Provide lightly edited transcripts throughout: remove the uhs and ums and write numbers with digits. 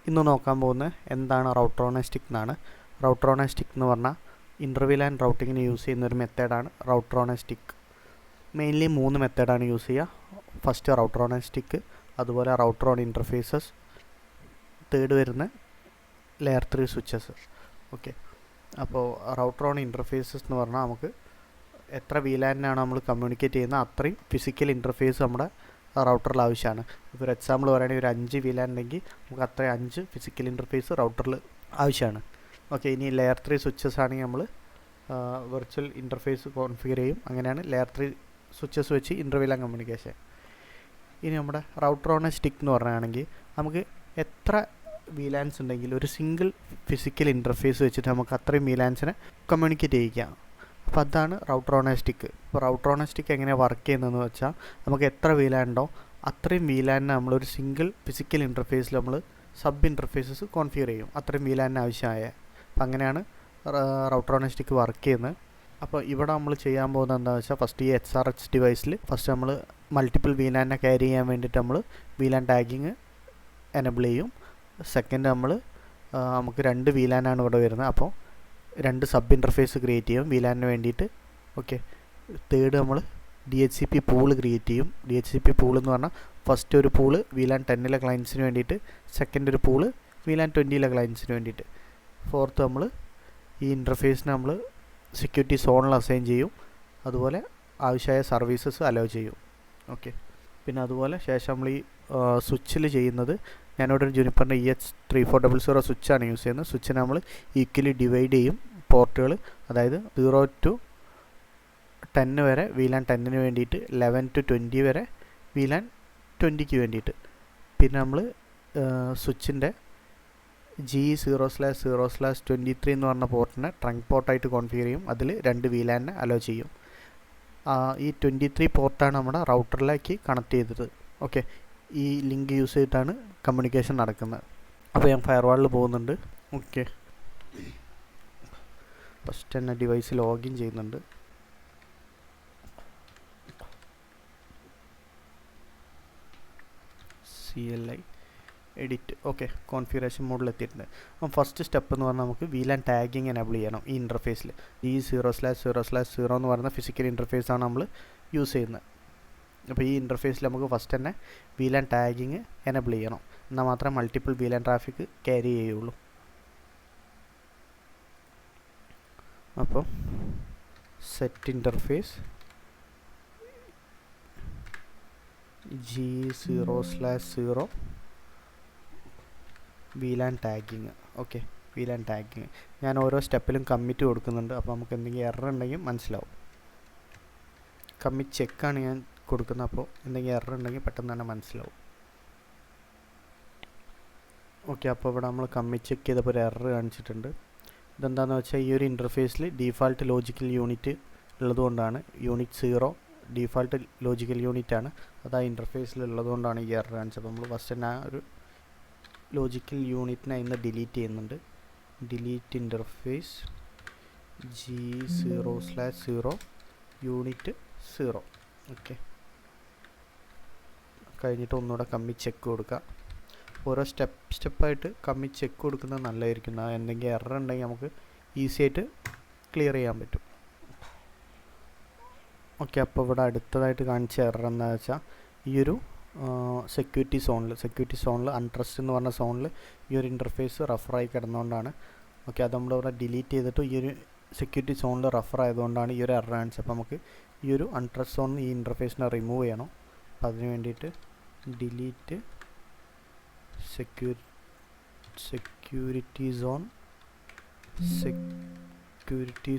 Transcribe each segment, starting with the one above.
ഇന്ന് നോക്കാൻ പോകുന്നത് എന്താണ് റൗട്ടർ ഓൺ എ സ്റ്റിക്ക് എന്നാണ്. റൗട്ടർ ഓൺ എ സ്റ്റിക്ക് എന്ന് പറഞ്ഞാൽ ഇൻ്റർവ്യൂ ആൻഡ് റൗട്ടിങ്ങിന് യൂസ് ചെയ്യുന്ന ഒരു മെത്തേഡാണ് router on a stick. Mainly 3 മെത്തേഡാണ് യൂസ് ചെയ്യുക. First router on a stick, അതുപോലെ റൗട്ടർ ഓൺ ഇൻ്റർഫേസസ്, തേർഡ് വരുന്ന ലെയർ 3 സ്വിച്ചസ്. ഓക്കെ, അപ്പോൾ റൗട്ടർ ഓൺ ഇൻ്റർഫേസസ് എന്ന് പറഞ്ഞാൽ നമുക്ക് എത്ര VLAN-നാണ് നമ്മൾ കമ്മ്യൂണിക്കേറ്റ് ചെയ്യുന്നത് അത്രയും ഫിസിക്കൽ ഇൻ്റർഫേസ് നമ്മുടെ റൗട്ടറിൽ ആവശ്യമാണ്. ഇപ്പോൾ ഒരു എക്സാമ്പിൾ പറയുകയാണെങ്കിൽ ഒരു 5 VLAN ഉണ്ടെങ്കിൽ നമുക്ക് അത്രയും 5 ഫിസിക്കൽ ഇൻ്റർഫേസ് റൗട്ടറിൽ ആവശ്യമാണ്. ഓക്കെ, ഇനി ലെയർ 3 സ്വിച്ചസ് ആണെങ്കിൽ നമ്മൾ വെർച്വൽ ഇൻ്റർഫേസ് കോൺഫിഗർ ചെയ്യും. അങ്ങനെയാണ് ലെയർ 3 സ്വിച്ചസ് വെച്ച് ഇൻ്റർവ്യൂലാൻ കമ്മ്യൂണിക്കേഷൻ. ഇനി നമ്മുടെ റൗട്ടർ ഓൺ എ സ്റ്റിക്ക് എന്ന് പറയുകയാണെങ്കിൽ നമുക്ക് എത്ര VLANs ഉണ്ടെങ്കിൽ ഒരു സിംഗിൾ ഫിസിക്കൽ ഇൻ്റർഫേസ് വെച്ചിട്ട് നമുക്ക് അത്രയും VLANs-നെ കമ്മ്യൂണിക്കേറ്റ് ചെയ്യിക്കാം. അപ്പോൾ അതാണ് റൗട്ടർ ഓൺ എ സ്റ്റിക്ക്. ഇപ്പോൾ റൗട്ടർ ഓൺ എ സ്റ്റിക്ക് എങ്ങനെയാണ് വർക്ക് ചെയ്യുന്നതെന്ന് വെച്ചാൽ നമുക്ക് എത്ര VLAN ഉണ്ടോ അത്രയും VLAN-നെ നമ്മളൊരു സിംഗിൾ ഫിസിക്കൽ ഇൻ്റർഫേസിൽ നമ്മൾ സബ് ഇൻ്റർഫേസസ് കോൺഫിഗർ ചെയ്യും, അത്രയും VLAN-ന് ആവശ്യമായ. അപ്പോൾ അങ്ങനെയാണ് router on a stick work ചെയ്യുന്നത്. അപ്പോൾ ഇവിടെ നമ്മൾ ചെയ്യാൻ പോകുന്നത് എന്താണെന്ന് വെച്ചാൽ ഫസ്റ്റ് ഈ XRX ഡിവൈസിൽ ഫസ്റ്റ് നമ്മൾ മൾട്ടിപ്പിൾ VLAN-നെ ക്യാരി ചെയ്യാൻ വേണ്ടിയിട്ട് നമ്മൾ VLAN ടാഗിങ് എനബിൾ ചെയ്യും. സെക്കൻഡ് നമുക്ക് 2 VLAN-ആണ് ഇവിടെ വരുന്നത്, അപ്പോൾ 2 സബ് ഇൻ്റർഫേസ് ക്രിയേറ്റ് ചെയ്യും VLAN-ന് വേണ്ടിയിട്ട്. ഓക്കെ, തേർഡ് നമ്മൾ DHCP പൂൾ ക്രിയേറ്റ് ചെയ്യും. DHCP പൂൾ എന്ന് പറഞ്ഞാൽ ഫസ്റ്റ് ഒരു പൂള് VLAN 10-ലെ ക്ലയൻസിന് വേണ്ടിയിട്ട്, സെക്കൻഡ് ഒരു പൂള് VLAN 20-ലെ ക്ലയൻസിന് വേണ്ടിയിട്ട്. ഫോർത്ത് നമ്മൾ ഈ ഇൻ്റർഫേസിന് നമ്മൾ സെക്യൂരിറ്റി സോണിൽ അസൈൻ ചെയ്യും, അതുപോലെ ആവശ്യമായ സർവീസസ് അലോ ചെയ്യും. ഓക്കെ, പിന്നെ അതുപോലെ ശേഷം നമ്മൾ ഈ സ്വിച്ചിൽ ചെയ്യുന്നത്, ഞാനിവിടെ ഒരു ജുനിപ്പറിൻ്റെ EH3400 സ്വിച്ചാണ് യൂസ് ചെയ്യുന്നത്. സ്വിച്ചിനെ നമ്മൾ ഈക്വലി ഡിവൈഡ് ചെയ്യും പോർട്ടുകൾ, അതായത് 0 to 10 വരെ VLAN 10-ന് വേണ്ടിയിട്ട്, 11 to 20 വരെ VLAN 20-ക്ക് വേണ്ടിയിട്ട്. പിന്നെ നമ്മൾ സ്വിച്ചിൻ്റെ G0/0/23 എന്ന് പറഞ്ഞ പോർട്ടിനെ ട്രങ്ക് പോർട്ടായിട്ട് കോൺഫിഗർ ചെയ്യും. അതിൽ 2 VLAN-നെ അലോ ചെയ്യും. ഈ 23 പോർട്ടാണ് നമ്മുടെ റൗട്ടറിലേക്ക് കണക്ട് ചെയ്തത്. ഓക്കെ, ഈ ലിങ്ക് യൂസ് ചെയ്തിട്ടാണ് കമ്മ്യൂണിക്കേഷൻ നടക്കുന്നത്. അപ്പോൾ ഞാൻ ഫയർവാളിൽ പോകുന്നുണ്ട്. ഓക്കെ, ഫസ്റ്റ് തന്നെ ഡിവൈസ് ലോഗിൻ ചെയ്യുന്നുണ്ട്. CLI edit. ഓക്കെ, കോൺഫിഗറേഷൻ മോഡിൽ എത്തിയിട്ടുണ്ട്. അപ്പം ഫസ്റ്റ് സ്റ്റെപ്പ് എന്ന് പറഞ്ഞാൽ നമുക്ക് VLAN ടാഗിങ് എനേബിൾ ചെയ്യണം ഈ ഇൻ്റർഫേസിൽ. G0/0/0 എന്ന് പറയുന്ന ഫിസിക്കൽ ഇൻ്റർഫേസാണ് നമ്മൾ യൂസ് ചെയ്യുന്നത്. അപ്പോൾ ഈ ഇൻ്റർഫേസിൽ നമുക്ക് ഫസ്റ്റ് തന്നെ VLAN ടാഗിങ് എനേബിൾ ചെയ്യണം, എന്നാൽ മാത്രമേ മൾട്ടിപ്പിൾ VLAN ട്രാഫിക് ക്യാരി ചെയ്യുള്ളൂ. അപ്പോൾ set interface G0/0 VLAN tagging. Okay, VLAN tagging ഞാൻ ഓരോ സ്റ്റെപ്പിലും കമ്മിറ്റ് കൊടുക്കുന്നുണ്ട്. അപ്പോൾ നമുക്ക് എന്തെങ്കിലും എറർ ഉണ്ടെങ്കിൽ മനസ്സിലാവും. കമ്മിറ്റ് ചെക്കാണ് ഞാൻ കൊടുക്കുന്നത്, അപ്പോൾ എന്തെങ്കിലും എറർ ഉണ്ടെങ്കിൽ പെട്ടെന്ന് തന്നെ മനസ്സിലാവും. ഓക്കെ, അപ്പോൾ ഇവിടെ നമ്മൾ കമ്മിറ്റ് ചെക്ക് ചെയ്തപ്പോൾ ഒരു എറർ കാണിച്ചിട്ടുണ്ട്. ഇതെന്താണെന്ന് വെച്ചാൽ ഈ ഒരു ഇൻ്റർഫേസിൽ ഡീഫാൾട്ട് ലോജിക്കൽ യൂണിറ്റ് ഉള്ളതുകൊണ്ടാണ്. യൂണിറ്റ് 0 ഡീഫാൾട്ട് ലോജിക്കൽ യൂണിറ്റാണ്, അത് ആ ഇൻ്റർഫേസിൽ ഉള്ളതുകൊണ്ടാണ് ഈ എറർ കാണിച്ചത്. അപ്പോൾ നമ്മൾ ഫസ്റ്റ് തന്നെ ആ ഒരു ലോജിക്കൽ യൂണിറ്റിനെ ഇന്ന് ഡിലീറ്റ് ചെയ്യുന്നുണ്ട്. Delete interface G0/0 unit 0. Okay, കഴിഞ്ഞിട്ട് ഒന്നുകൂടെ കമ്മിറ്റ് ചെക്ക് കൊടുക്കുക. ഓരോ സ്റ്റെപ്പായിട്ട് കമ്മിറ്റ് ചെക്ക് കൊടുക്കുന്നത് നല്ലതായിരിക്കും. എന്തെങ്കിലും എറർ ഉണ്ടെങ്കിൽ നമുക്ക് ഈസി ആയിട്ട് ക്ലിയർ ചെയ്യാൻ പറ്റും. ഓക്കെ, അപ്പോൾ ഇവിടെ അടുത്തതായിട്ട് കാണിച്ച എറർ എന്താണെന്ന് വെച്ചാൽ ഈ ഒരു സെക്യൂരിറ്റി സോണിൽ അൺട്രസ്റ്റ് എന്ന് പറഞ്ഞ സോണിൽ ഈ ഒരു ഇൻ്റർഫേസ് റഫറായി കിടന്നുകൊണ്ടാണ്. ഓക്കെ, അത് നമ്മളിവിടെ ഡിലീറ്റ് ചെയ്തിട്ട് ഈ ഒരു സെക്യൂരിറ്റി സോണിൽ റഫർ ആയതുകൊണ്ടാണ് ഈ ഒരു എറർ കാണിച്ചത്. അപ്പോൾ നമുക്ക് ഈ ഒരു അൺട്രസ്റ്റ് സോണിൽ ഈ ഇൻ്റർഫേസിനെ റിമൂവ് ചെയ്യണം. അപ്പോൾ അതിന് വേണ്ടിയിട്ട് delete security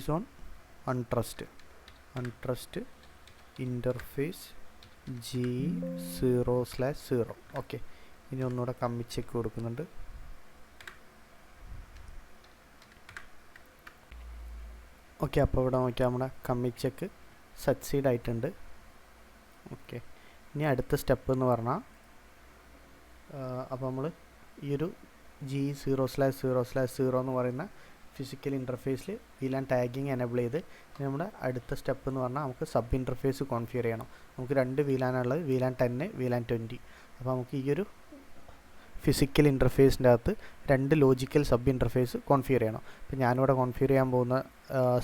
zone untrust interface G0/0. Okay, ഇനി ഒന്നുകൂടെ കമ്മിറ്റ് ചെക്ക് കൊടുക്കുന്നുണ്ട്. ഓക്കെ, അപ്പോൾ ഇവിടെ നോക്കിയാൽ നമ്മുടെ കമ്മിറ്റ് ചെക്ക് സക്സീഡ് ആയിട്ടുണ്ട്. ഓക്കെ, ഇനി അടുത്ത സ്റ്റെപ്പ് എന്ന് പറഞ്ഞാൽ അപ്പോൾ നമ്മൾ ഈ ഒരു G0/0/0 എന്ന് പറയുന്ന ഫിസിക്കൽ ഇൻ്റർഫേസിൽ VLAN ടാഗിങ് എനേബിൾ ചെയ്ത് നമ്മുടെ അടുത്ത സ്റ്റെപ്പ് എന്ന് പറഞ്ഞാൽ നമുക്ക് സബ് ഇൻ്റർഫേസ് കോൺഫിഗർ ചെയ്യണം. നമുക്ക് 2 VLAN ഉള്ളത്, VLAN 10, VLAN 20. അപ്പോൾ നമുക്ക് ഈ ഒരു ഫിസിക്കൽ ഇൻ്റർഫേസിൻ്റെ അകത്ത് രണ്ട് ലോജിക്കൽ സബ് ഇൻ്റർഫേസ് കോൺഫിഗർ ചെയ്യണം. അപ്പോൾ ഞാനിവിടെ കോൺഫിഗർ ചെയ്യാൻ പോകുന്ന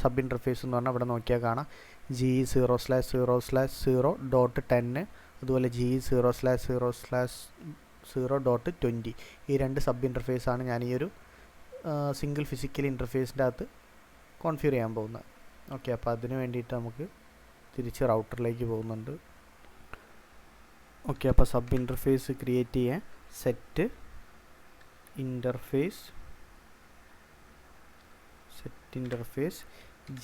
സബ് ഇൻ്റർഫേസ് എന്ന് പറഞ്ഞാൽ ഇവിടെ നോക്കിയാൽ കാണാം GE0/0/0.10 അതുപോലെ GE0/0/0.20 ഈ രണ്ട് സബ് ഇൻ്റർഫേസാണ് ഞാൻ ഈ ഒരു സിംഗിൾ ഫിസിക്കൽ ഇൻ്റർഫേസിൻ്റെ അകത്ത് കോൺഫിഗർ ചെയ്യാൻ പോകുന്നത്. ഓക്കെ, അപ്പോൾ അതിന് വേണ്ടിയിട്ട് നമുക്ക് തിരിച്ച് റൗട്ടറിലേക്ക് പോകുന്നുണ്ട്. ഓക്കെ, അപ്പോൾ സബ് ഇൻ്റർഫേസ് ക്രിയേറ്റ് ചെയ്യാൻ set interface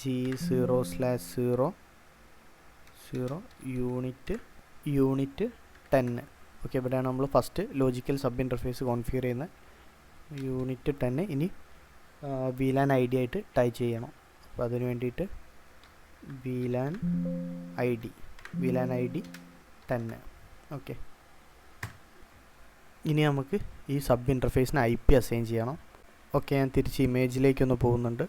G0/0/0 unit 10. Okay, ഇവിടെയാണ് നമ്മൾ first logical sub interface configure ചെയ്യുന്നത്. യൂണിറ്റ് 10 ഇനി VLAN ID ആയിട്ട് ടൈപ്പ് ചെയ്യണം. അപ്പോൾ അതിന് വേണ്ടിയിട്ട് VLAN ID 10. ഓക്കെ, ഇനി നമുക്ക് ഈ സബ് ഇൻ്റർഫേസിന് IP അസൈൻ ചെയ്യണം. ഓക്കെ, ഞാൻ തിരിച്ച് ഇമേജിലേക്കൊന്ന് പോകുന്നുണ്ട്.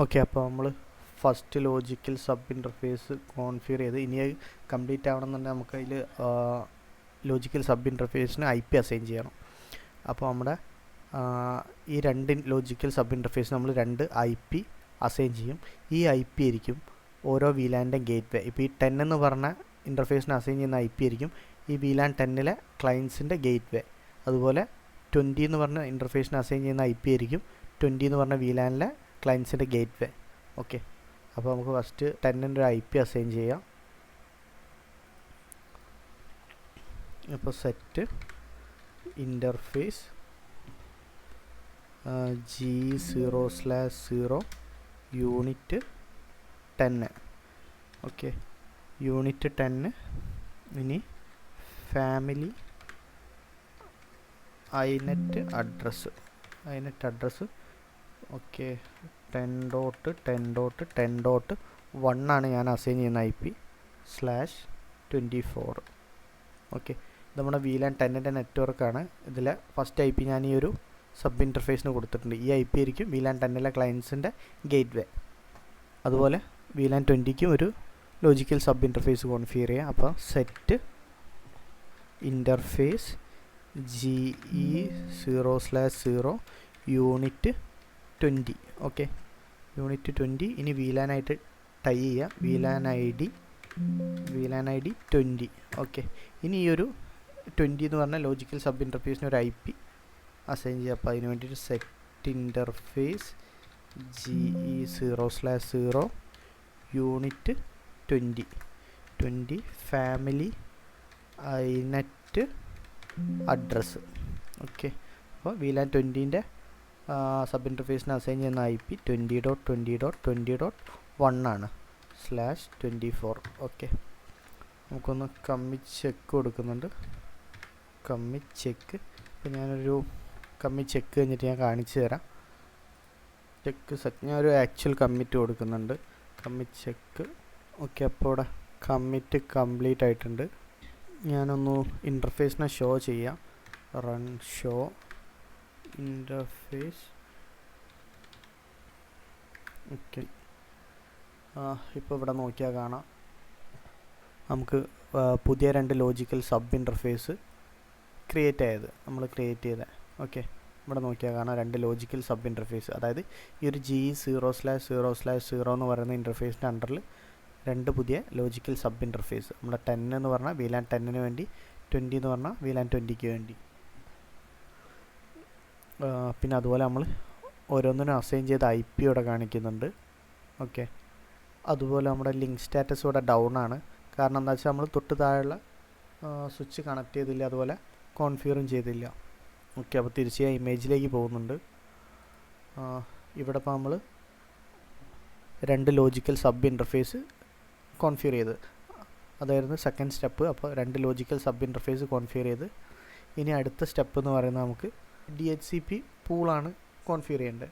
ഓക്കെ, അപ്പോൾ നമ്മൾ first logical sub interface configure ചെയ്ത് ഇനി കംപ്ലീറ്റ് ആവണമെന്നുണ്ടെങ്കിൽ നമുക്ക് അതിൽ ലോജിക്കൽ സബ് ഇൻ്റർഫേസിന് IP അസൈൻ ചെയ്യണം. അപ്പോൾ നമ്മുടെ ഈ രണ്ട് ലോജിക്കൽ സബ് ഇൻ്റർഫേസ് നമ്മൾ രണ്ട് IP അസൈൻ ചെയ്യും. ഈ IP ആയിരിക്കും ഓരോ VLANൻ്റെ ഗേറ്റ് വേ. ഇപ്പോൾ ഈ 10 എന്ന് പറഞ്ഞ ഇൻ്റർഫേസിന് അസൈൻ ചെയ്യുന്ന IP ആയിരിക്കും ഈ VLAN 10ലെ ക്ലയൻസിൻ്റെ ഗേറ്റ് വേ. അതുപോലെ 20 എന്ന് പറഞ്ഞ ഇൻ്റർഫേസിന് അസൈൻ ചെയ്യുന്ന IP ആയിരിക്കും 20 എന്ന് പറഞ്ഞ VLANലെ ക്ലയൻസിൻ്റെ ഗേറ്റ് വേ. ഓക്കെ, അപ്പോൾ നമുക്ക് ഫസ്റ്റ് 10ൻ്റെ ഒരു IP അസൈൻ ചെയ്യാം. അപ്പോൾ set interface G0/0 unit 10. Okay, unit 10 ഇനി ഫാമിലി ഐനെറ്റ് അഡ്രസ്സ് ഓക്കെ 10.10.10.1 ആണ് ഞാൻ അസൈൻ ചെയ്യുന്ന IP /24. ഓക്കെ, ഇത് നമ്മുടെ VLAN 10ൻ്റെ നെറ്റ്വർക്കാണ്. ഇതിലെ ഫസ്റ്റ് IP ഞാൻ ഈ ഒരു സബ് ഇൻ്റർഫേസിന് കൊടുത്തിട്ടുണ്ട്. ഈ IP ആയിരിക്കും VLAN 10ലെ ക്ലയൻസിൻ്റെ ഗേറ്റ് വേ. അതുപോലെ VLAN 20ക്കും ഒരു ലോജിക്കൽ സബ് ഇൻ്റർഫേസ് കോൺഫിഗർ ചെയ്യാം. അപ്പോൾ set interface GE0/0 unit 20. Okay, unit 20 ഇനി VLAN ആയിട്ട് ടൈ ചെയ്യുക. VLAN ID 20. ഓക്കെ, ഇനി ഈ ഒരു 20 എന്ന് പറഞ്ഞാൽ ലോജിക്കൽ സബ് ഇൻ്റർഫേസിന് ഒരു IP അസൈൻ ചെയ്യുക. അപ്പോൾ അതിന് വേണ്ടിയിട്ട് set interface GE0/0 unit 20 family inet address. Okay, അപ്പോൾ VLAN 20ൻ്റെ സബ് ഇൻ്റർഫേസിന് അസൈൻ ചെയ്യുന്ന IP 20.20.20.1 ആണ് /24. ഓക്കെ, നമുക്കൊന്ന് കമ്മിറ്റ് ചെക്ക് കൊടുക്കുന്നുണ്ട്. കമ്മിറ്റ് ചെക്ക് ഇപ്പോൾ ഞാനൊരു കമ്മിറ്റ് ചെക്ക് കഴിഞ്ഞിട്ട് ഞാൻ കാണിച്ചു തരാം. ഞാനൊരു ആക്ച്വൽ കമ്മിറ്റ് കൊടുക്കുന്നുണ്ട്. Commit check. ഓക്കെ, അപ്പോൾ ഇവിടെ കമ്മിറ്റ് കംപ്ലീറ്റ് ആയിട്ടുണ്ട്. ഞാനൊന്ന് ഇൻ്റർഫേസിനെ ഷോ ചെയ്യാം. Run show interface. ഓക്കെ, ഇപ്പോൾ ഇവിടെ നോക്കിയാൽ കാണാം നമുക്ക് പുതിയ രണ്ട് ലോജിക്കൽ സബ് ഇൻ്റർഫേസ് നമ്മൾ ക്രിയേറ്റ് ചെയ്ത. ഓക്കെ, ഇവിടെ നോക്കിയാൽ കാണാം രണ്ട് ലോജിക്കൽ സബ് ഇൻ്റർഫേസ്. അതായത് ഈ ഒരു G0/0/0 എന്ന് പറയുന്ന ഇൻ്റർഫേസിൻ്റെ അണ്ടറിൽ രണ്ട് പുതിയ ലോജിക്കൽ സബ് ഇൻ്റർഫേസ്. നമ്മുടെ 10 എന്ന് പറഞ്ഞാൽ VLAN 10ന് വേണ്ടി, 20 എന്ന് പറഞ്ഞാൽ VLAN 20ക്ക് വേണ്ടി. പിന്നെ അതുപോലെ നമ്മൾ ഓരോന്നിനും അസൈൻ ചെയ്ത IP ഇവിടെ കാണിക്കുന്നുണ്ട്. ഓക്കെ, അതുപോലെ നമ്മുടെ ലിങ്ക് സ്റ്റാറ്റസ് ഇവിടെ ഡൗൺ ആണ്. കാരണം എന്താ വെച്ചാൽ നമ്മൾ തൊട്ട് താഴെയുള്ള സ്വിച്ച് കണക്ട് ചെയ്തില്ല, അതുപോലെ കോൺഫിഗറും ചെയ്തില്ല. ഓക്കെ, അപ്പോൾ തീർച്ചയായും ഇമേജിലേക്ക് പോകുന്നുണ്ട്. ഇവിടെ ഇപ്പോൾ നമ്മൾ രണ്ട് ലോജിക്കൽ സബ് ഇൻ്റർഫേസ് കോൺഫിഗർ ചെയ്ത്, അതായിരുന്നു സെക്കൻഡ് സ്റ്റെപ്പ്. അപ്പോൾ രണ്ട് ലോജിക്കൽ സബ് ഇൻ്റർഫേസ് കോൺഫിഗർ ചെയ്ത് ഇനി അടുത്ത സ്റ്റെപ്പ് എന്ന് പറയുന്നത് നമുക്ക് DHCP പൂളാണ് കോൺഫിഗർ ചെയ്യേണ്ടത്.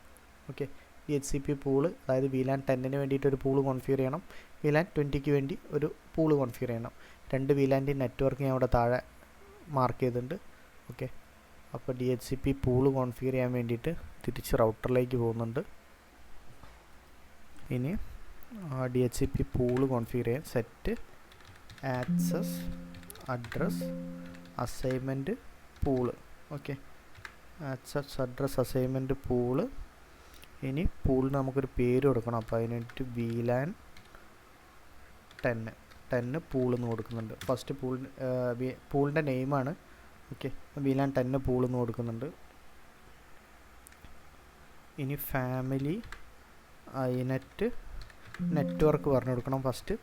ഓക്കെ, DHCP പൂള്, അതായത് VLAN 10ന് വേണ്ടിയിട്ട് ഒരു പൂള് കോൺഫിഗർ ചെയ്യണം, VLAN 20ക്ക് വേണ്ടി ഒരു പൂള് കോൺഫിഗർ ചെയ്യണം. രണ്ട് VLAൻ്റെ നെറ്റ്വർക്ക് ഞാൻ ഇവിടെ താഴെ മാർക്ക് ചെയ്തിട്ടുണ്ട്. ഓക്കെ, അപ്പോൾ DHCP പൂള് കോൺഫിഗർ ചെയ്യാൻ വേണ്ടിയിട്ട് തിരിച്ച് റൗട്ടറിലേക്ക് പോകുന്നുണ്ട്. ഇനി DHCP പൂള് കോൺഫിഗർ ചെയ്യാൻ set access address assignment pool. Okay, access address assignment pool. ഇനി പൂളിന് നമുക്കൊരു പേര് കൊടുക്കണം. അപ്പോൾ അതിനായിട്ട് VLAN 10 പൂളെന്ന് കൊടുക്കുന്നുണ്ട്. ഫസ്റ്റ് പൂളിൻ്റെ നെയിമാണ്. ഓക്കെ, VLAN 10 പൂളെന്ന് കൊടുക്കുന്നുണ്ട്. ഇനി ഫാമിലി ഐനെറ്റ് നെറ്റ്വർക്ക് പറഞ്ഞു കൊടുക്കണം. ഫസ്റ്റ്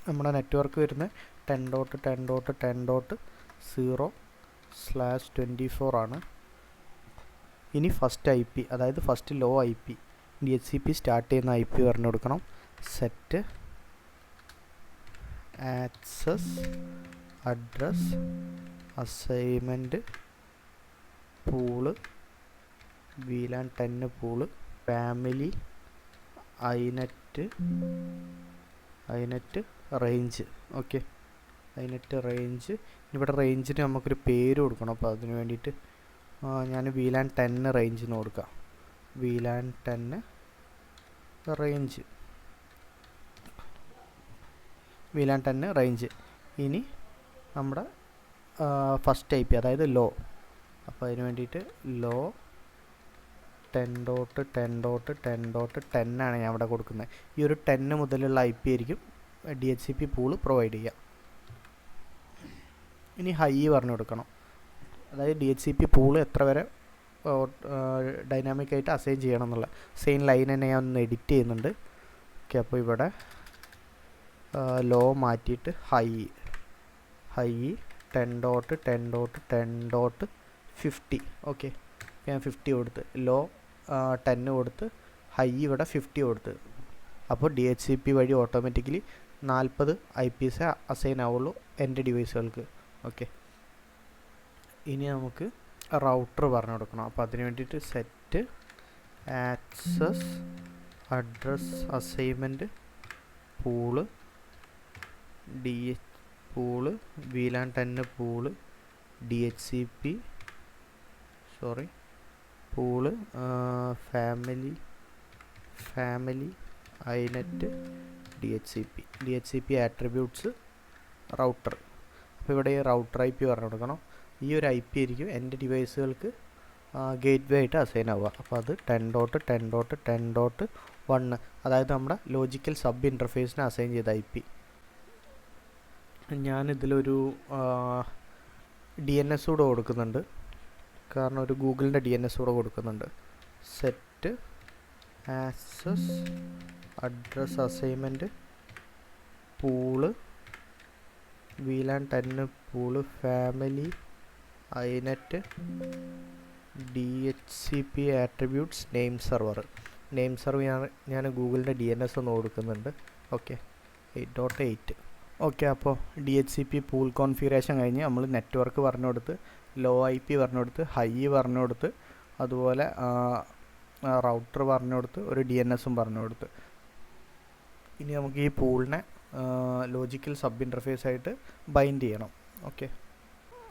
നമ്മുടെ നെറ്റ്വർക്ക് വരുന്നത് 10.10.10.0/24 ആണ്. ഇനി ഫസ്റ്റ് IP, അതായത് first low IP, DHCP start ചെയ്യുന്ന IP പറഞ്ഞു കൊടുക്കണം. Set access address assignment pool VLAN 10 pool family inet range. Okay, inet range. ഇവിടെ റേഞ്ചിന് നമുക്കൊരു പേര് കൊടുക്കണം. അപ്പോൾ അതിന് വേണ്ടിയിട്ട് ഞാൻ VLAN 10 റേഞ്ചിന് കൊടുക്കാം. VLAN 10 range, VLAN 10 range. ഇനി നമ്മുടെ ഫസ്റ്റ് IP, അതായത് ലോ. അപ്പോൾ അതിന് വേണ്ടിയിട്ട് ലോ 10.10.10.10 ആണ് ഞാൻ ഇവിടെ കൊടുക്കുന്നത്. ഈ ഒരു 10 മുതലുള്ള IP ആയിരിക്കും DHCP പൂള് പ്രൊവൈഡ് ചെയ്യുക. ഇനി ഹൈ പറഞ്ഞു കൊടുക്കണം. അതായത് DHCP പൂള് എത്ര വരെ ഡൈനാമിക്കായിട്ട് അസൈൻ ചെയ്യണം എന്നുള്ള സെയിം ലൈൻ തന്നെ ഞാൻ ഒന്ന് എഡിറ്റ് ചെയ്യുന്നുണ്ട്. ഓക്കെ, അപ്പോൾ ഇവിടെ ലോ മാറ്റിയിട്ട് ഹൈ 10.10.10.50. ഓക്കെ, ഞാൻ 50 കൊടുത്ത്, ലോ 10 കൊടുത്ത്, ഹൈ ഇവിടെ 50 കൊടുത്ത്. അപ്പോൾ DHCP വഴി ഓട്ടോമാറ്റിക്കലി 40 IPs അസൈൻ ആവുള്ളൂ എൻ്റെ ഡിവൈസുകൾക്ക്. ഓക്കെ, ഇനി നമുക്ക് റൗട്ടർ പറഞ്ഞു കൊടുക്കണം. അപ്പോൾ അതിന് വേണ്ടിയിട്ട് set access address assignment pool pool VLAN 10 pool DHCP pool family inet DHCP attributes router. അപ്പോൾ ഇവിടെ ഈ റൗട്ടർ IP പറഞ്ഞു കൊടുക്കണം. ഈ ഒരു IP ആയിരിക്കും എൻ്റെ ഡിവൈസുകൾക്ക് ഗേറ്റ് വേ ആയിട്ട് അസൈൻ ആവുക. അപ്പോൾ അത് 10.10.10.1, അതായത് നമ്മുടെ ലോജിക്കൽ സബ് ഇൻ്റർഫേസിന് അസൈൻ ചെയ്ത IP. ഞാനിതിലൊരു DNS കൂടെ കൊടുക്കുന്നുണ്ട്, കാരണം ഒരു ഗൂഗിളിൻ്റെ DNS കൂടെ കൊടുക്കുന്നുണ്ട്. Set access address assignment pool VLAN 10 pool family inet DHCP attributes name server ഞാൻ ഗൂഗിളിൻ്റെ DNS ഒന്ന് കൊടുക്കുന്നുണ്ട്. ഓക്കെ, 8.8. ഓക്കെ, അപ്പോൾ DHCP പൂൾ കോൺഫിഗറേഷൻ കഴിഞ്ഞ് നമ്മൾ നെറ്റ്വർക്ക് പറഞ്ഞു കൊടുത്ത്, ലോ IP പറഞ്ഞു കൊടുത്ത്, ഹൈ പറഞ്ഞു കൊടുത്ത്, അതുപോലെ റൗട്ടർ പറഞ്ഞു കൊടുത്ത്, ഒരു DNSഉം പറഞ്ഞു കൊടുത്ത്. ഇനി നമുക്ക് ഈ പൂളിനെ ലോജിക്കൽ സബ് ഇൻ്റർഫേസ് ആയിട്ട് ബൈൻഡ് ചെയ്യണം. ഓക്കെ,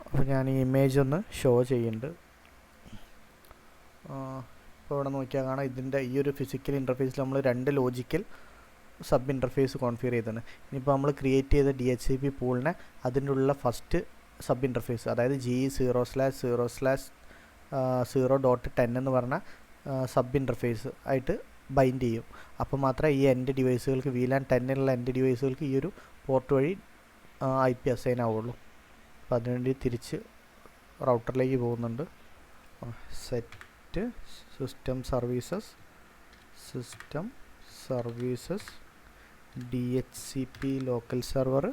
അപ്പോൾ ഞാൻ ഈ ഇമേജ് ഒന്ന് ഷോ ചെയ്യുന്നുണ്ട്. ഇപ്പോൾ ഇവിടെ നോക്കിയാൽ കാണാം, ഇതിൻ്റെ ഈ ഒരു ഫിസിക്കൽ ഇൻ്റർഫേസിൽ നമ്മൾ 2 ലോജിക്കൽ സബ് ഇൻ്റർഫേസ് കോൺഫിഗർ ചെയ്തിട്ടുണ്ട്. ഇനിയിപ്പോൾ നമ്മൾ ക്രിയേറ്റ് ചെയ്ത DHCP പൂളിനെ അതിൻ്റെ ഉള്ള ഫസ്റ്റ് സബ് ഇൻ്റർഫേസ്, അതായത് G0/0/0.10 എന്ന് പറഞ്ഞ സബ് ഇൻ്റർഫേസ് ആയിട്ട് ബൈൻഡ് ചെയ്യും. അപ്പോൾ മാത്രമേ ഈ എൻ്റെ ഡിവൈസുകൾക്ക് VLAN 10 എൻ്റെ ഡിവൈസുകൾക്ക് ഈ ഒരു പോർട്ട് വഴി IP അസൈൻ ആവുള്ളൂ. അപ്പോൾ അതിനുവേണ്ടി തിരിച്ച് റൗട്ടറിലേക്ക് പോകുന്നുണ്ട്. Set system services DHCP local server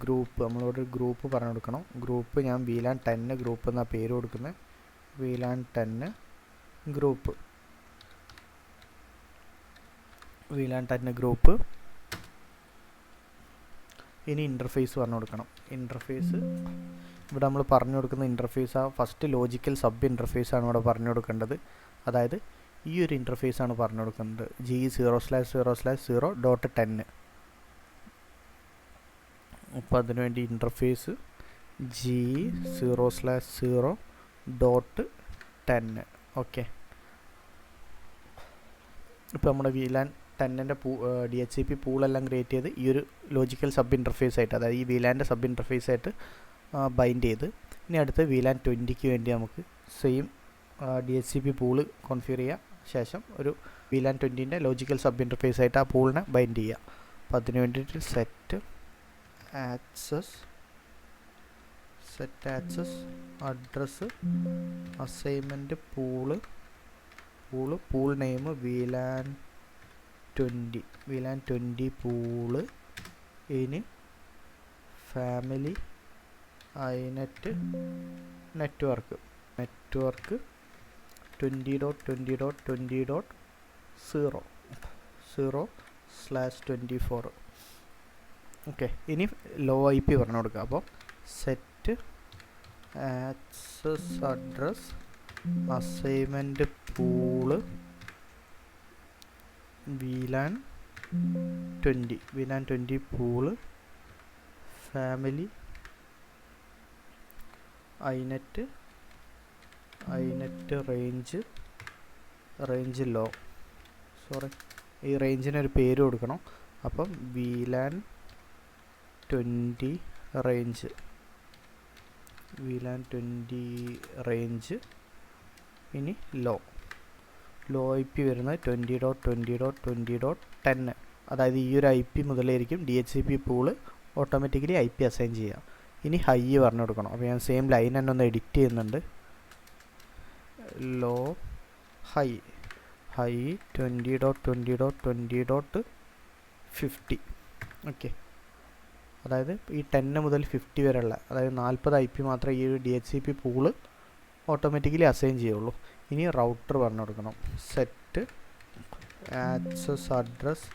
group. നമ്മളോട് ഗ്രൂപ്പ് പറഞ്ഞു കൊടുക്കണം. ഗ്രൂപ്പ് ഞാൻ VLAN 10 ഗ്രൂപ്പ് എന്നാണ് പേര് കൊടുക്കുന്നത്. VLAN 10 ഗ്രൂപ്പ് ഇനി ഇൻ്റർഫേസ് പറഞ്ഞു കൊടുക്കണം. ഇൻ്റർഫേസ് ഇവിടെ നമ്മൾ പറഞ്ഞു കൊടുക്കുന്ന ഇൻ്റർഫേസ് ഫസ്റ്റ് ലോജിക്കൽ സബ് ഇൻ്റർഫേസാണ് ഇവിടെ പറഞ്ഞു കൊടുക്കേണ്ടത്. അതായത് ഈ ഒരു ഇൻ്റർഫേസാണ് പറഞ്ഞു കൊടുക്കുന്നത്, G0/0/0.10. അപ്പോൾ അതിനുവേണ്ടി ഇൻ്റർഫേസ് G0/0.10. ഓക്കെ, ഇപ്പോൾ നമ്മുടെ VLAN 10 DHCP പൂളെല്ലാം ക്രിയേറ്റ് ചെയ്ത് ഈ ഒരു ലോജിക്കൽ സബ് ഇൻ്റർഫേസ് ആയിട്ട്, അതായത് ഈ VLAൻ്റെ സബ് ഇൻ്റർഫേസ് ആയിട്ട് ബൈൻഡ് ചെയ്ത്. ഇനി അടുത്ത് VLAN 20ക്ക് വേണ്ടി നമുക്ക് സെയിം DHCP പൂള് കോൺഫിഗർ ചെയ്യുക. ശേഷം ഒരു VLAN 20ൻ്റെ ലോജിക്കൽ സബ് ഇൻ്റർഫേസ് ആയിട്ട് ആ പൂളിനെ ബൈൻഡ് ചെയ്യുക. അപ്പോൾ അതിന് വേണ്ടിയിട്ട് set access address assignment pool name VLAN 20 pool. ഇനി ഫാമിലി iNet നെറ്റ്വർക്ക് 20.20.20.0/24. ഓക്കെ, ഇനി ലോ IP പറഞ്ഞു കൊടുക്കുക. അപ്പോൾ set access address assignment pool VLAN 20 pool family iNet range low. ഈ റേഞ്ചിനൊരു പേര് കൊടുക്കണം. അപ്പം VLAN 20 റേഞ്ച്. ഇനി ലോ IP വരുന്നത് 20.20.20.10. അതായത് ഈ ഒരു IP മുതലായിരിക്കും DHCP pool automatically IP assign ചെയ്യുക. ഇനി ഹൈ പറഞ്ഞു കൊടുക്കണം. അപ്പോൾ ഞാൻ സെയിം ലൈൻ തന്നെ ഒന്ന് എഡിറ്റ് ചെയ്യുന്നുണ്ട്. Low high 20.20.20.50. ഓക്കെ, അതായത് ഈ 10 മുതൽ 50 വരെയുള്ള, അതായത് 40 IP മാത്രമേ ഈ ഒരു DHCP പൂള് ഓട്ടോമാറ്റിക്കലി അസൈൻ ചെയ്യുള്ളൂ. ഇനി റൗട്ടർ പറഞ്ഞു കൊടുക്കണം. Set access address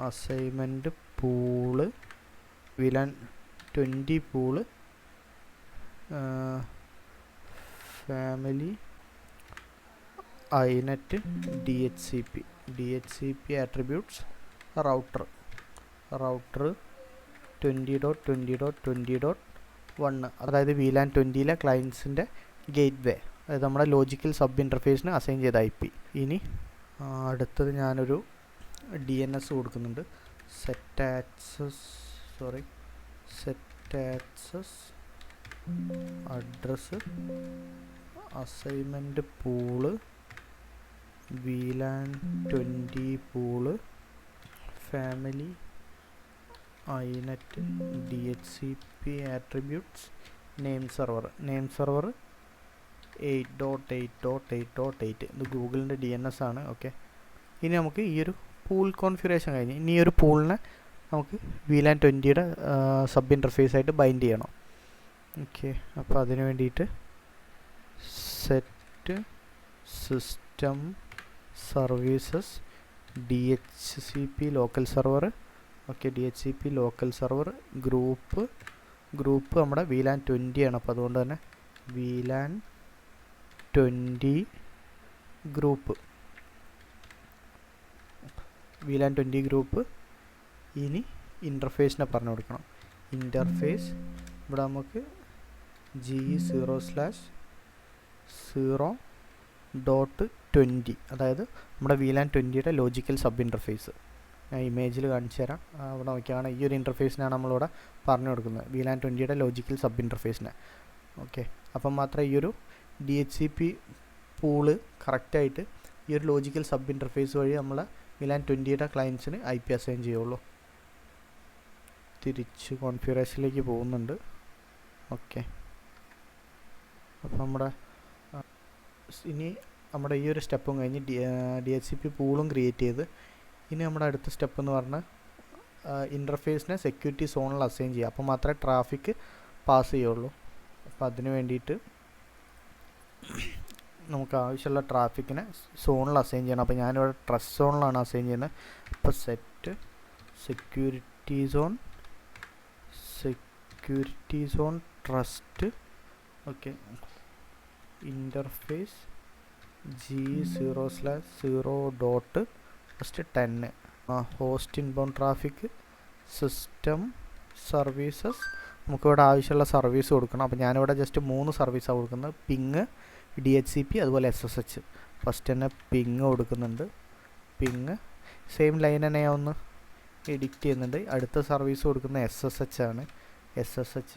assignment pool VLAN 20 pool family iNet DHCP attributes router 20.20.20.1. അതായത് VLAN 20ലെ ക്ലയൻസിൻ്റെ ഗേറ്റ്വേ, അതായത് നമ്മുടെ ലോജിക്കൽ സബ് ഇൻ്റർഫേസിന് അസൈൻ ചെയ്ത IP. ഇനി അടുത്തത് ഞാനൊരു DNS കൊടുക്കുന്നുണ്ട്. Set access address assignment pool VLAN 20 pool family iNet DHCP attributes name server 8.8.8.8. ഇത് ഗൂഗിളിൻ്റെ DNS ആണ്. ഓക്കെ, ഇനി നമുക്ക് ഈ ഒരു പൂൾ കോൺഫിഗറേഷൻ കഴിഞ്ഞ് ഇനി ഈ ഒരു പൂളിനെ നമുക്ക് VLAN 20യുടെ സബ് ഇൻ്റർഫേസ് ആയിട്ട് ബൈൻഡ് ചെയ്യണം. ഓക്കെ, അപ്പോൾ അതിന് വേണ്ടിയിട്ട് set system services DHCP local server. Okay, DHCP local server group നമ്മുടെ VLAN 20 ആണ്. അപ്പോൾ അതുകൊണ്ട് തന്നെ VLAN 20 ഗ്രൂപ്പ് ഇനി ഇൻ്റർഫേസിനെ പറഞ്ഞു കൊടുക്കണം. ഇൻ്റർഫേസ് ഇവിടെ നമുക്ക് G0/0.20, അതായത് നമ്മുടെ VLAN 20യുടെ ലോജിക്കൽ സബ് ഇൻ്റർഫേസ്. ഞാൻ ഇമേജിൽ കാണിച്ചു തരാം. അവിടെ നോക്കിയാണ് ഈ ഒരു ഇൻ്റർഫേസിനാണ് നമ്മളിവിടെ പറഞ്ഞു കൊടുക്കുന്നത്, VLAN 20യുടെ ലോജിക്കൽ സബ് ഇൻ്റർഫേസിനെ. ഓക്കെ, അപ്പം മാത്രമേ ഈ ഒരു DHCP പൂള് കറക്റ്റായിട്ട് ഈ ഒരു ലോജിക്കൽ സബ് ഇൻ്റർഫേസ് വഴി നമ്മൾ VLAN 20യുടെ ക്ലയൻസിന് IP അസൈൻ ചെയ്യുള്ളൂ. തിരിച്ച് കോൺഫിഗറേഷനിലേക്ക് പോകുന്നുണ്ട്. ഓക്കെ, അപ്പോൾ ഇനി നമ്മുടെ ഈ ഒരു സ്റ്റെപ്പും കഴിഞ്ഞ് DHCP പൂളും ക്രിയേറ്റ് ചെയ്ത് ഇനി നമ്മുടെ അടുത്ത സ്റ്റെപ്പ് എന്ന് പറഞ്ഞാൽ ഇൻ്റർഫേസിനെ സെക്യൂരിറ്റി സോണിൽ അസൈൻ ചെയ്യുക. അപ്പോൾ മാത്രമേ ട്രാഫിക് പാസ് ചെയ്യുള്ളൂ. അപ്പോൾ അതിന് വേണ്ടിയിട്ട് നമുക്ക് ആവശ്യമുള്ള ട്രാഫിക്കിനെ സോണിൽ അസൈൻ ചെയ്യണം. അപ്പോൾ ഞാനിവിടെ ട്രസ്റ്റ് സോണിലാണ് അസൈൻ ചെയ്യുന്നത്. അപ്പോൾ set security zone trust. Okay, interface G0/0.10. Host inbound traffic system services. നമുക്കിവിടെ ആവശ്യമുള്ള സർവീസ് കൊടുക്കണം. അപ്പോൾ ഞാനിവിടെ ജസ്റ്റ് 3 സർവീസാണ് കൊടുക്കുന്നത്. പിങ്, DHCP, അതുപോലെ SSH. ഫസ്റ്റ് തന്നെ പിങ് കൊടുക്കുന്നുണ്ട്. പിങ് സെയിം ലൈൻ തന്നെ ഞാൻ ഒന്ന് എഡിറ്റ് ചെയ്യുന്നുണ്ട്. അടുത്ത സർവീസ് കൊടുക്കുന്ന SSH ആണ്. SSH.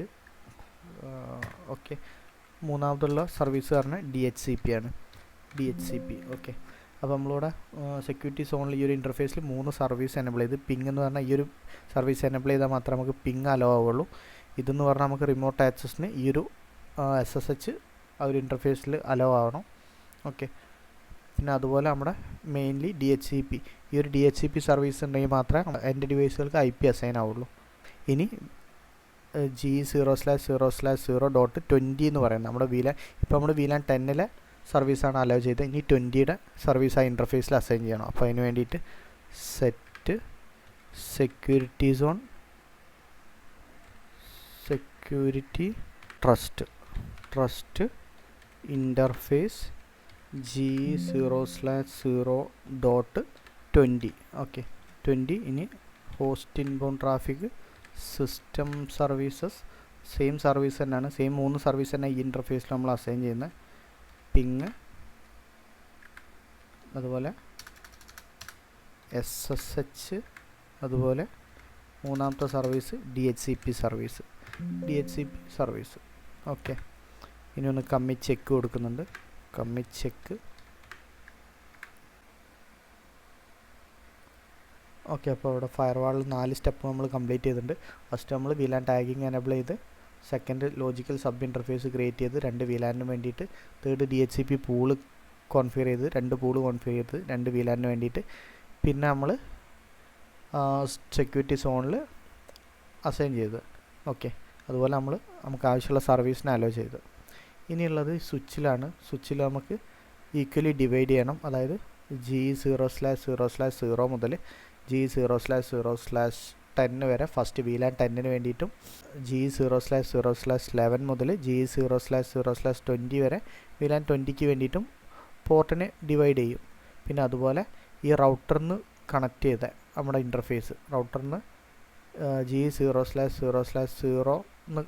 ഓക്കെ, മൂന്നാമതുള്ള സർവീസ് പറഞ്ഞാൽ DHCP ആണ്. DHCP. ഓക്കെ, അപ്പോൾ നമ്മളിവിടെ സെക്യൂരിറ്റി സോണിൽ ഈ ഒരു ഇൻ്റർഫേസിൽ 3 സർവീസ് എനേബിൾ ചെയ്ത്. പിങ് എന്ന് പറഞ്ഞാൽ ഈ ഒരു സർവീസ് എനേബിൾ ചെയ്താൽ മാത്രമേ നമുക്ക് പിങ് അലോ ആവുള്ളൂ. ഇതെന്ന് പറഞ്ഞാൽ നമുക്ക് റിമോട്ട് ആക്സസിന് ഈ ഒരു SSH ആ ഒരു ഇൻ്റർഫേസിൽ അലോ ആവണം. ഓക്കെ, പിന്നെ അതുപോലെ നമ്മുടെ മെയിൻലി DHCP, ഈ ഒരു DHCP സർവീസ് ഉണ്ടെങ്കിൽ മാത്രമേ എൻ്റെ ഡിവൈസുകൾക്ക് IP അസൈൻ ആവുള്ളൂ. ഇനി G0/0/0.20 എന്ന് പറയുന്നത് നമ്മുടെ VLAN, ഇപ്പോൾ നമ്മൾ VLAN 10-ലെ സർവീസാണ് അലോ ചെയ്തത്. ഇനി 20-യുടെ സർവീസ് ആ ഇൻ്റർഫേസിൽ അസൈൻ ചെയ്യണം. അപ്പോൾ അതിന് വേണ്ടിയിട്ട് set security zone security trust interface G0/0.20. Okay, 20. ഇനി host inbound traffic system services, same service തന്നെയാണ്, സെയിം 3 സർവീസ് തന്നെ ഈ ഇൻ്റർഫേസിൽ നമ്മൾ അസൈൻ ചെയ്യുന്നത്. പിങ്, അതുപോലെ SSH, അതുപോലെ മൂന്നാമത്തെ സർവീസ് DHCP സർവീസ്. ഓക്കെ, ഇനി ഒന്ന് കമ്മിറ്റ് ചെക്ക് കൊടുക്കുന്നുണ്ട്. Commit check. ഓക്കെ, അപ്പോൾ ഇവിടെ ഫയർവാളിൽ 4 സ്റ്റെപ്പ് നമ്മൾ കംപ്ലീറ്റ് ചെയ്തിട്ടുണ്ട്. ഫസ്റ്റ് നമ്മൾ VLAN ടാഗിങ് എനേബിൾ ചെയ്ത്, second logical sub interface create ചെയ്ത് 2 VLAN-ന് വേണ്ടിയിട്ട്, തേർഡ് DHCP പൂള് കോൺഫിഗർ ചെയ്ത് 2 പൂള് കോൺഫിഗർ ചെയ്ത് 2 VLAN-ന് വേണ്ടിയിട്ട്, പിന്നെ നമ്മൾ സെക്യൂരിറ്റി സോണിൽ അസൈൻ ചെയ്ത്. ഓക്കെ, അതുപോലെ നമുക്ക് ആവശ്യമുള്ള സർവീസിനെ അലോ ചെയ്ത്. ഇനിയുള്ളത് സ്വിച്ചിലാണ്. സ്വിച്ചിൽ നമുക്ക് ഈക്വലി ഡിവൈഡ് ചെയ്യണം. അതായത് G0/0/0 മുതൽ G0/0/10 വരെ ഫസ്റ്റ് VLAN 10-ന് വേണ്ടിയിട്ടും, G0/0/11 മുതൽ G0/0/20 വരെ VLAN 20-ക്ക് വേണ്ടിയിട്ടും പോർട്ടിനെ ഡിവൈഡ് ചെയ്യും. പിന്നെ അതുപോലെ ഈ റൗട്ടറിന് കണക്ട് ചെയ്ത നമ്മുടെ ഇൻ്റർഫേസ്, റൗട്ടറിന് G0/0/0 എന്ന്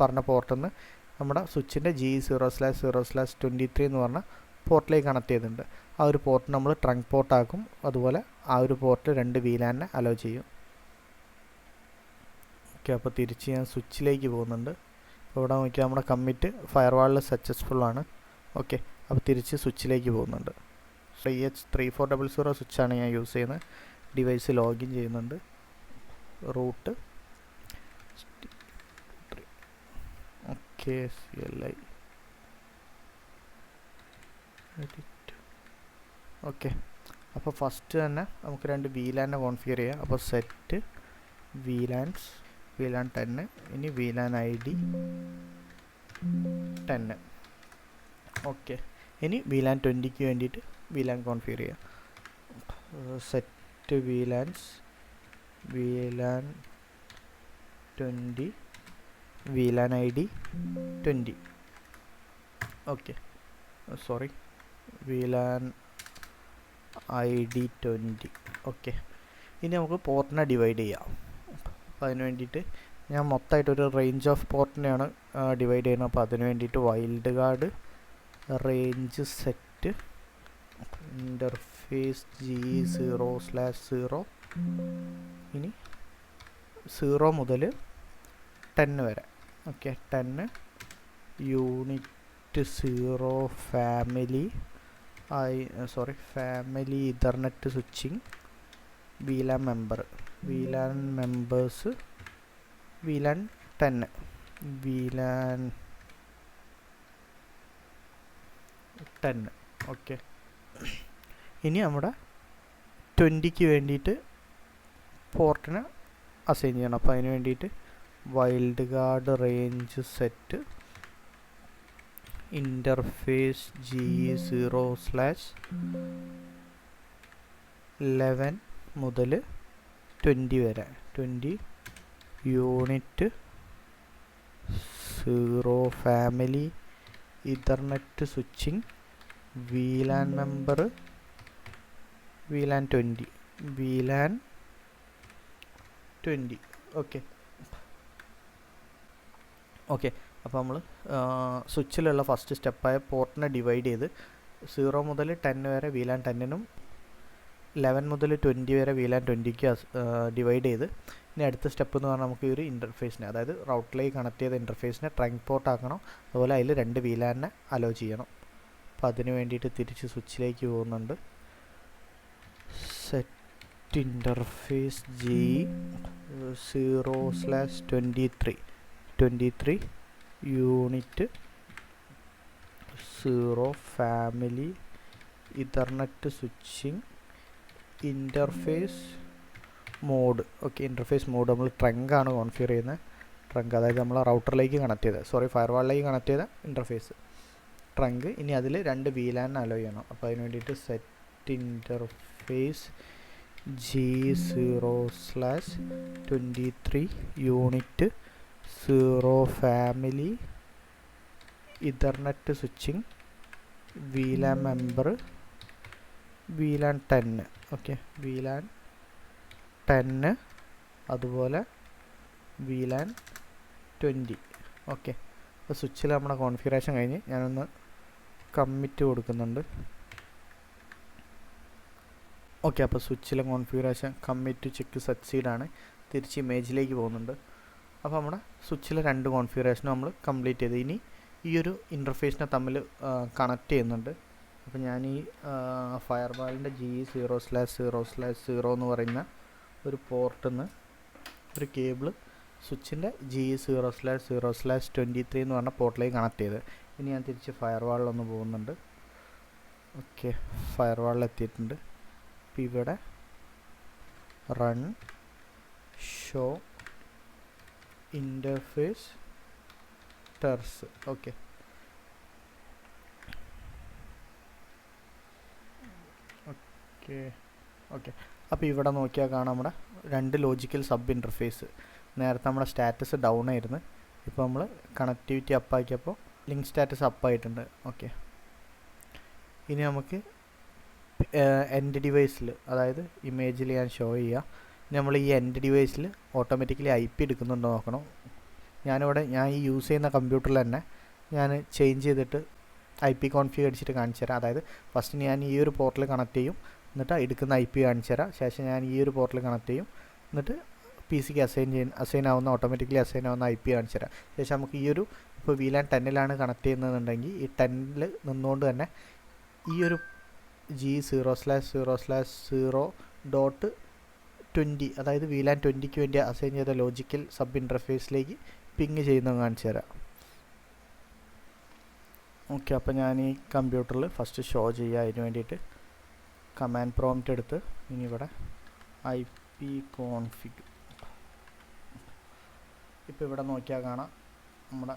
പറഞ്ഞ പോർട്ടിൽ നിന്ന് നമ്മുടെ സ്വിച്ചിൻ്റെ G0/0/23 എന്ന് പറഞ്ഞ പോർട്ടിലേക്ക് കണക്ട് ചെയ്തിട്ടുണ്ട്. ആ ഒരു പോർട്ട് നമ്മൾ ട്രങ്ക് പോർട്ടാക്കും. അതുപോലെ ആ ഒരു പോർട്ട് 2 VLAN-നെ അലോ ചെയ്യും. ഓക്കെ, അപ്പോൾ തിരിച്ച് ഞാൻ സ്വിച്ചിലേക്ക് പോകുന്നുണ്ട്. അപ്പോൾ ഇവിടെ നോക്കിയാൽ നമ്മുടെ കമ്മിറ്റ് ഫയർവാളിൽ സക്സസ്ഫുൾ ആണ്. ഓക്കെ, അപ്പോൾ തിരിച്ച് സ്വിച്ചിലേക്ക് പോകുന്നുണ്ട്. EH3400 സ്വിച്ചാണ് ഞാൻ യൂസ് ചെയ്യുന്നത്. ഡിവൈസ് ലോഗിൻ ചെയ്യുന്നുണ്ട്. Root CLI. ഓക്കെ, അപ്പോൾ ഫസ്റ്റ് തന്നെ നമുക്ക് 2 VLAN-നെ കോൺഫിഗർ ചെയ്യാം. അപ്പോൾ സെറ്റ് VLAN 10, ഇനി VLAN ID 10. ഓക്കെ, ഇനി VLAN 20-ക്ക് വേണ്ടിയിട്ട് VLAN കോൺഫിഗർ ചെയ്യാം. Set VLAN 20, VLAN ID 20. Okay, sorry, VLAN ID 20. Okay, ഇനി നമുക്ക് പോർട്ടിനെ ഡിവൈഡ് ചെയ്യാം. അപ്പോൾ അതിന് വേണ്ടിയിട്ട് ഞാൻ മൊത്തമായിട്ടൊരു റേഞ്ച് ഓഫ് പോർട്ടിനെയാണ് ഡിവൈഡ് ചെയ്യുന്നത്. അപ്പോൾ അതിന് വേണ്ടിയിട്ട് wild card range set interface G0/0, ഇനി 0 മുതൽ 10 വരെ. Okay, 10 unit 0 family ethernet switching VLAN members VLAN 10 okay, ഇനി നമ്മുടെ 20-ക്ക് വേണ്ടിയിട്ട് പോർട്ടിനെ അസൈൻ ചെയ്യണം. അപ്പോൾ അതിന് വേണ്ടിയിട്ട് wild card range set interface G0/11 മുതൽ 20 വരെ. 20 unit 0 family ethernet switching VLAN member VLAN 20. Okay, അപ്പോൾ നമ്മൾ സ്വിച്ചിലുള്ള ഫസ്റ്റ് സ്റ്റെപ്പായ പോർട്ടിനെ ഡിവൈഡ് ചെയ്ത് 0 മുതൽ 10 വരെ VLAN 10-നും 11 മുതൽ 20 വരെ VLAN 20-ക്ക് ഡിവൈഡ് ചെയ്ത് ഇനി അടുത്ത സ്റ്റെപ്പ് എന്ന് പറഞ്ഞാൽ നമുക്ക് ഈ ഒരു ഇൻ്റർഫേസിനെ, അതായത് റൗട്ടറിലേക്ക് കണക്ട് ചെയ്ത ഇൻ്റർഫേസിനെ ട്രങ്ക് പോർട്ട് ആക്കണം. അതുപോലെ അതിൽ 2 VLANനെ അലോ ചെയ്യണം. അപ്പോൾ അതിന് വേണ്ടിയിട്ട് തിരിച്ച് സ്വിച്ചിലേക്ക് പോകുന്നുണ്ട്. Set interface G0/23 unit 0 family ethernet switching interface mode. Okay, interface mode നമ്മൾ ട്രങ്ക് ആണ് കോൺഫിഗർ ചെയ്യുന്നത്. ട്രങ്ക് അതായത് നമ്മൾ റൗട്ടറിലേക്ക് കണക്ട് ചെയ്ത ഫയർവാളിലേക്ക് കണക്ട് ചെയ്ത ഇൻ്റർഫേസ് ട്രങ്ക്. ഇനി അതിൽ 2 VLAN അലോ ചെയ്യണം. അപ്പോൾ അതിന് വേണ്ടിയിട്ട് set interface G0/23 unit 0 family ethernet switching VLAN member VLAN 10. Okay, VLAN 10 അതുപോലെ VLAN 20. ഓക്കെ, അപ്പോൾ സ്വിച്ചിൽ നമ്മുടെ കോൺഫിഗറേഷൻ കഴിഞ്ഞ് ഞാനൊന്ന് കമ്മിറ്റ് കൊടുക്കുന്നുണ്ട്. ഓക്കെ, അപ്പോൾ സ്വിച്ചിലെ കോൺഫിഗറേഷൻ കമ്മിറ്റ് ചെക്ക് സക്സീഡാണ്. തിരിച്ച് ഇമേജിലേക്ക് പോകുന്നുണ്ട്. അപ്പോൾ നമ്മുടെ സ്വിച്ചിലെ 2 കോൺഫിഗറേഷനും നമ്മൾ കംപ്ലീറ്റ് ചെയ്ത് ഇനി ഈ ഒരു ഇൻ്റർഫേസിനെ തമ്മിൽ കണക്ട് ചെയ്യുന്നുണ്ട്. അപ്പോൾ ഞാൻ ഈ ഫയർവാളിൻ്റെ G0/0/0 എന്ന് പറയുന്ന ഒരു പോർട്ടിൽ നിന്ന് ഒരു കേബിൾ സ്വിച്ചിൻ്റെ G0/0/23 എന്ന് പറഞ്ഞ പോർട്ടിലേക്ക് കണക്ട് ചെയ്ത് ഇനി ഞാൻ തിരിച്ച് ഫയർവാളിലൊന്ന് പോകുന്നുണ്ട്. ഓക്കെ, ഫയർവാളിൽ എത്തിയിട്ടുണ്ട്. അപ്പോൾ ഇവിടെ റൺ ഷോ ഇൻ്റർഫേസ് ടെർസ്. ഓക്കെ, അപ്പോൾ ഇവിടെ നോക്കിയാൽ കാണാം നമ്മുടെ 2 ലോജിക്കൽ സബ് ഇൻ്റർഫേസ്. നേരത്തെ നമ്മുടെ സ്റ്റാറ്റസ് ഡൗൺ ആയിരുന്നു. ഇപ്പോൾ നമ്മൾ കണക്ടിവിറ്റി അപ്പാക്കിയപ്പോൾ ലിങ്ക് സ്റ്റാറ്റസ് അപ്പായിട്ടുണ്ട്. ഓക്കെ, ഇനി നമുക്ക് എൻഡ് ഡിവൈസിൽ, അതായത് ഇമേജിൽ ഞാൻ ഷോ ചെയ്യാം. നമ്മൾ ഈ എൻഡ് ഡിവൈസിൽ ഓട്ടോമാറ്റിക്കലി IP എടുക്കുന്നുണ്ടോ നോക്കണം. ഞാൻ ഈ യൂസ് ചെയ്യുന്ന കമ്പ്യൂട്ടറിൽ തന്നെ ഞാൻ ചേഞ്ച് ചെയ്തിട്ട് IP കോൺഫിഗർ അടിച്ചിട്ട് കാണിച്ചു തരാം. അതായത് ഫസ്റ്റ് ഞാൻ ഈ ഒരു പോർട്ടിൽ കണക്ട് ചെയ്യും, എന്നിട്ട് എടുക്കുന്ന IP കാണിച്ചു തരാം. ശേഷം ഞാൻ ഈ ഒരു പോർട്ടിൽ കണക്ട് ചെയ്യും, എന്നിട്ട് PC-ക്ക് ഓട്ടോമാറ്റിക്കലി അസൈൻ ആവുന്ന IP കാണിച്ചു തരാം. ശേഷം നമുക്ക് ഈ ഒരു ഇപ്പോൾ VLAN 10-ലാണ് കണക്ട് ചെയ്യുന്നതെന്നുണ്ടെങ്കിൽ ഈ 10-ൽ നിന്നുകൊണ്ട് തന്നെ ഈ ഒരു G0/0/0.20 അതായത് VLAN 20-ക്ക് വേണ്ടി അസൈൻ ചെയ്ത ലോജിക്കൽ സബ് ഇൻ്റർഫേസിലേക്ക് പിങ് ചെയ്യുന്നത് കാണിച്ചു തരാം. ഓക്കെ, അപ്പോൾ ഞാൻ ഈ കമ്പ്യൂട്ടറിൽ ഫസ്റ്റ് ഷോ ചെയ്യുക. അതിന് വേണ്ടിയിട്ട് കമാൻഡ് പ്രോംപ്റ്റ് എടുത്ത് ഇനി ഇവിടെ IP കോൺഫിഗ്. ഇപ്പോൾ ഇവിടെ നോക്കിയാൽ കാണാം നമ്മുടെ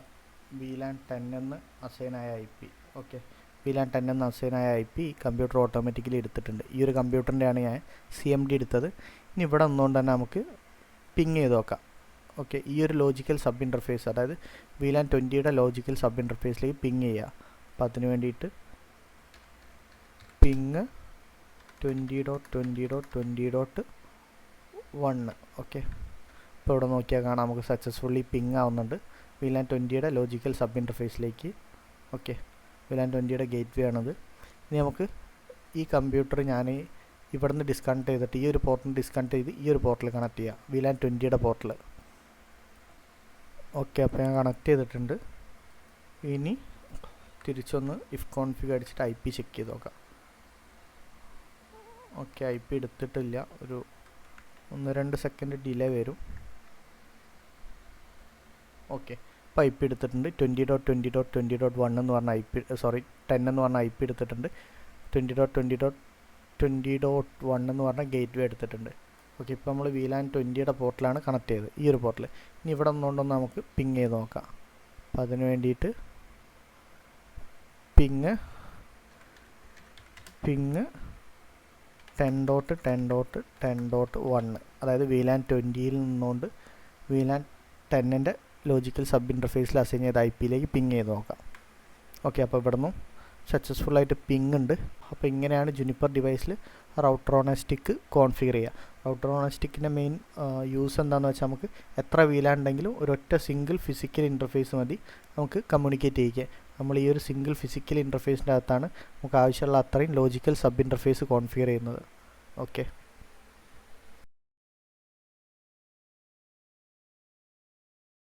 VLAN 10 അസൈനായ IP. Okay, VLAN 10 അസൈനായ IP computer automatically എടുത്തിട്ടുണ്ട്. ഈ ഒരു കമ്പ്യൂട്ടറിൻ്റെയാണ് ഞാൻ CMD എടുത്തത്. ഇനി ഇവിടെ ഒന്നുകൊണ്ട് തന്നെ നമുക്ക് പിങ് ചെയ്ത് നോക്കാം. ഓക്കെ, ഈ ഒരു ലോജിക്കൽ സബ് ഇൻ്റർഫേസ്, അതായത് VLAN 20-യുടെ ലോജിക്കൽ സബ് ഇൻ്റർഫേസിലേക്ക് പിങ് ചെയ്യുക. അപ്പോൾ അതിന് വേണ്ടിയിട്ട് പിങ് 20.20.20.1. ഓക്കെ, ഇപ്പോൾ ഇവിടെ നോക്കിയാൽ കാണാം നമുക്ക് സക്സസ്ഫുള്ളി പിങ് ആവുന്നുണ്ട് VLAN 20-യുടെ ലോജിക്കൽ സബ് ഇൻ്റർഫേസിലേക്ക്. ഓക്കെ, VLAN 20-യുടെ ഗേറ്റ് വേ ആണത്. ഇനി നമുക്ക് ഈ കമ്പ്യൂട്ടർ ഞാൻ ഇവിടെ നിന്ന് ഡിസ്കണക്ട് ചെയ്തിട്ട് ഈ ഒരു പോർട്ടിൽ ഡിസ്കണക്ട് ചെയ്ത് ഈ ഒരു പോർട്ടിൽ കണക്ട് ചെയ്യുക, VLAN 20-യുടെ പോർട്ടിൽ. ഓക്കെ, അപ്പോൾ ഞാൻ കണക്ട് ചെയ്തിട്ടുണ്ട്. ഇനി തിരിച്ചൊന്ന് ഇഫ് കോൺഫിഗ് അടിച്ചിട്ട് IP ചെക്ക് ചെയ്ത് നോക്കാം. ഓക്കെ, IP എടുത്തിട്ടില്ല, ഒരു 1-2 സെക്കൻഡ് ഡിലേ വരും. ഓക്കെ, ഇപ്പോൾ IP എടുത്തിട്ടുണ്ട്. 20.20.20.1 എന്ന് പറഞ്ഞ 10 എന്ന് പറഞ്ഞ IP എടുത്തിട്ടുണ്ട്. 20.20.20.1 എന്ന് പറഞ്ഞ ഗേറ്റ് വേ എടുത്തിട്ടുണ്ട്. ഓക്കെ, ഇപ്പോൾ നമ്മൾ VLAN 20-യുടെ പോർട്ടിലാണ് കണക്ട് ചെയ്തത്, ഈ ഒരു പോർട്ടിൽ. ഇനി ഇവിടെ നിന്നുകൊണ്ടൊന്ന് നമുക്ക് പിങ് ചെയ്ത് നോക്കാം. അപ്പോൾ അതിന് വേണ്ടിയിട്ട് പിങ് 10.10.10.1 അതായത് VLAN 20-യിൽ നിന്നുകൊണ്ട് VLAN 10-ൻ്റെ ലോജിക്കൽ സബ് ഇൻ്റർഫേസിൽ അസൈൻ ചെയ്ത IP-ലേക്ക് പിങ് ചെയ്ത് നോക്കാം. ഓക്കെ, അപ്പോൾ ഇവിടെ നിന്നും സക്സസ്ഫുള്ളായിട്ട് പിങ് ഉണ്ട്. അപ്പോൾ ഇങ്ങനെയാണ് ജുനിപ്പർ ഡിവൈസിൽ router on a stick configure ചെയ്യുക. റൗട്ടർ ഓൺ എ സ്റ്റിക്കിൻ്റെ മെയിൻ യൂസ് എന്താണെന്ന് വെച്ചാൽ നമുക്ക് എത്ര VLAN ഉണ്ടെങ്കിലും ഒരൊറ്റ സിംഗിൾ ഫിസിക്കൽ ഇൻ്റർഫേസ് മതി നമുക്ക് കമ്മ്യൂണിക്കേറ്റ് ചെയ്യിക്കുക. നമ്മൾ ഈ ഒരു സിംഗിൾ ഫിസിക്കൽ ഇൻ്റർഫേസിൻ്റെ അകത്താണ് നമുക്ക് ആവശ്യമുള്ള അത്രയും ലോജിക്കൽ സബ് ഇൻ്റർഫേസ് കോൺഫിഗർ ചെയ്യുന്നത്. ഓക്കെ.